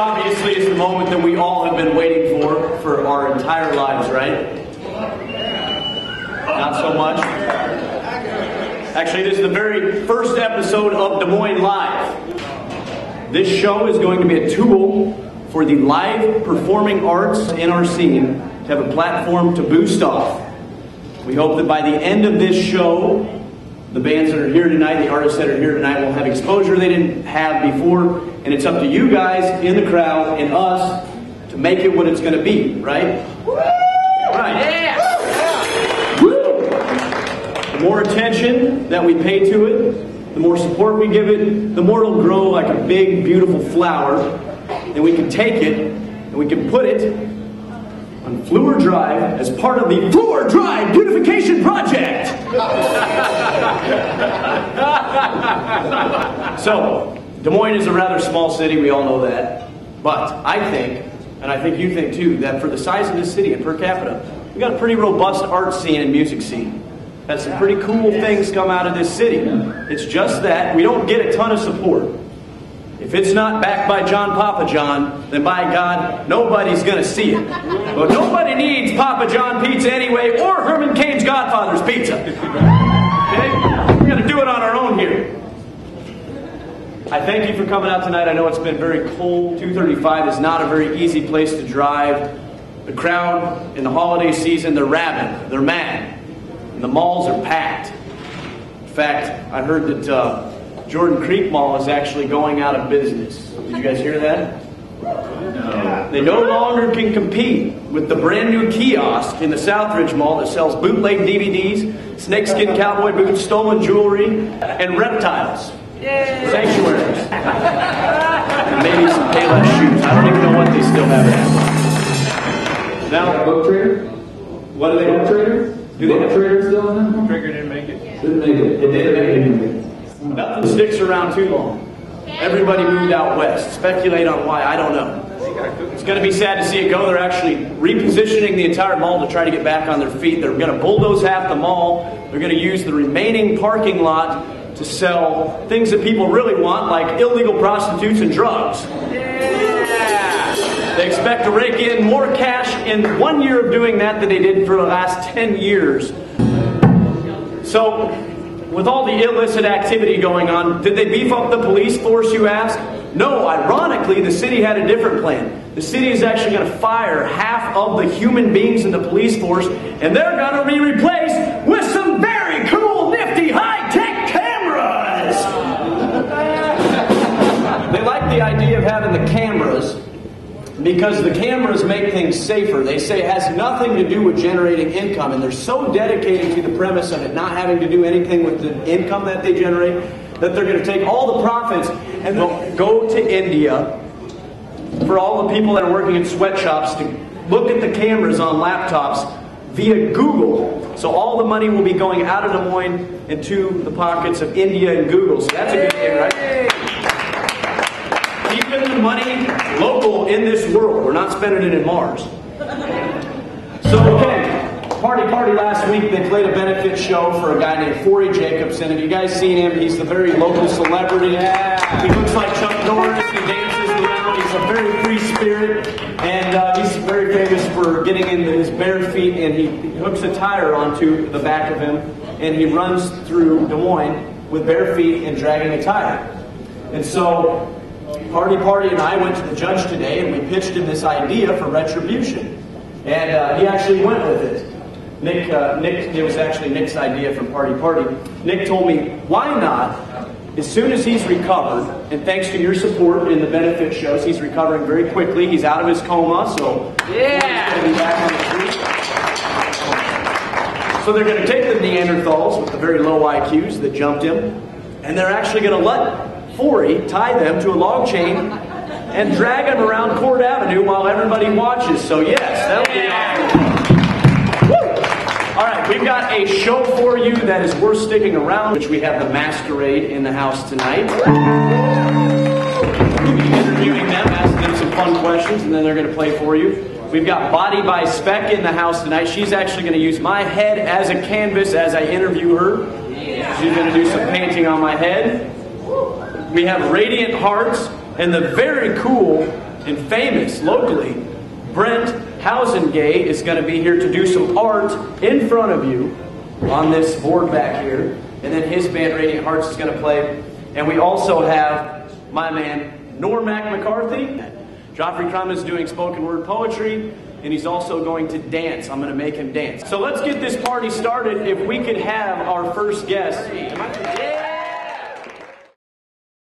obviously is the moment that we all have been waiting for our entire lives, right? Not so much. Actually, this is the very first episode of Des Moines Live. This show is going to be a tool for the live performing arts in our scene to have a platform to boost off. We hope that by the end of this show, the bands that are here tonight, the artists that are here tonight will have exposure they didn't have before, and it's up to you guys in the crowd and us to make it what it's going to be, right? Right. Yeah. Woo! The more attention that we pay to it, the more support we give it, the more it'll grow like a big, beautiful flower, and we can take it and we can put it on Fluor Drive as part of the Fluor Drive Beautification Project. So, Des Moines is a rather small city, we all know that. But I think, and I think you think too, that for the size of this city and per capita, we got a pretty robust art scene and music scene. Had some pretty cool things come out of this city. It's just that we don't get a ton of support. If it's not backed by John Papa John, then by God, nobody's going to see it. But nobody needs Papa John pizza anyway, or Herman Cain's Godfather's pizza. Okay? We're going to do it on our own here. I thank you for coming out tonight. I know it's been very cold. 235 is not a very easy place to drive. The crowd in the holiday season, they're rabid. They're mad. And the malls are packed. In fact, I heard that Jordan Creek Mall is actually going out of business. Did you guys hear that? No. They no longer can compete with the brand new kiosk in the Southridge Mall that sells bootleg DVDs, snakeskin cowboy boots, stolen jewelry, and reptiles. Yay. Sanctuaries. And maybe some Payless shoes. I don't even know what they still have there. Now, book trader? What do they have? Trader? Do they have traders still in them? Trigger didn't make it. Didn't make it. It didn't make it. Nothing sticks around too long. Everybody moved out west. Speculate on why, I don't know. It's going to be sad to see it go. They're actually repositioning the entire mall to try to get back on their feet. They're going to bulldoze half the mall. They're going to use the remaining parking lot to sell things that people really want, like illegal prostitutes and drugs. Yeah. They expect to rake in more cash in 1 year of doing that than they did for the last 10 years. So, with all the illicit activity going on, did they beef up the police force, you ask? No, ironically, the city had a different plan. The city is actually going to fire half of the human beings in the police force, and they're going to be replaced with some very cool, nifty, high-tech cameras! They like the idea of having the cameras because the cameras make things safer. They say it has nothing to do with generating income, and they're so dedicated to the premise of it not having to do anything with the income that they generate that they're going to take all the profits and they'll go to India for all the people that are working in sweatshops to look at the cameras on laptops via Google. So all the money will be going out of Des Moines into the pockets of India and Google. So that's a good thing, right? Keeping the money local in this world. We're not spending it in Mars. So, okay. Party last week, they played a benefit show for a guy named Forey Jacobson. Have you guys seen him? He's the very local celebrity. Yeah. He looks like Chuck Norris. He dances around. He's a very free spirit. And he's very famous for getting into his bare feet, and he hooks a tire onto the back of him, and he runs through Des Moines with bare feet and dragging a tire. And so Party and I went to the judge today, and we pitched him this idea for retribution. And he actually went with it. Nick, it was actually Nick's idea from Party. Nick told me, why not, as soon as he's recovered, and thanks to your support in the benefit shows, he's recovering very quickly. He's out of his coma, so yeah, he's going to be back on the street. So they're going to take the Neanderthals with the very low IQs that jumped him, and they're actually going to let Forey tie them to a log chain and drag them around Court Avenue while everybody watches. So yes, that'll be awesome. All right, we've got a show for you that is worth sticking around, which we have the Masquerade in the house tonight. We'll be interviewing them, asking them some fun questions, and then they're going to play for you. We've got By Svec in the house tonight. She's actually going to use my head as a canvas as I interview her. She's going to do some painting on my head. We have Radiant Hearts and the very cool and famous locally, Brent Houzenga is going to be here to do some art in front of you on this board back here. And then his band, Radiant Hearts, is going to play. And we also have my man, Noremac McCarthy. Geoffery Krum is doing spoken word poetry, and he's also going to dance. I'm going to make him dance. So let's get this party started. If we could have our first guest. Yeah!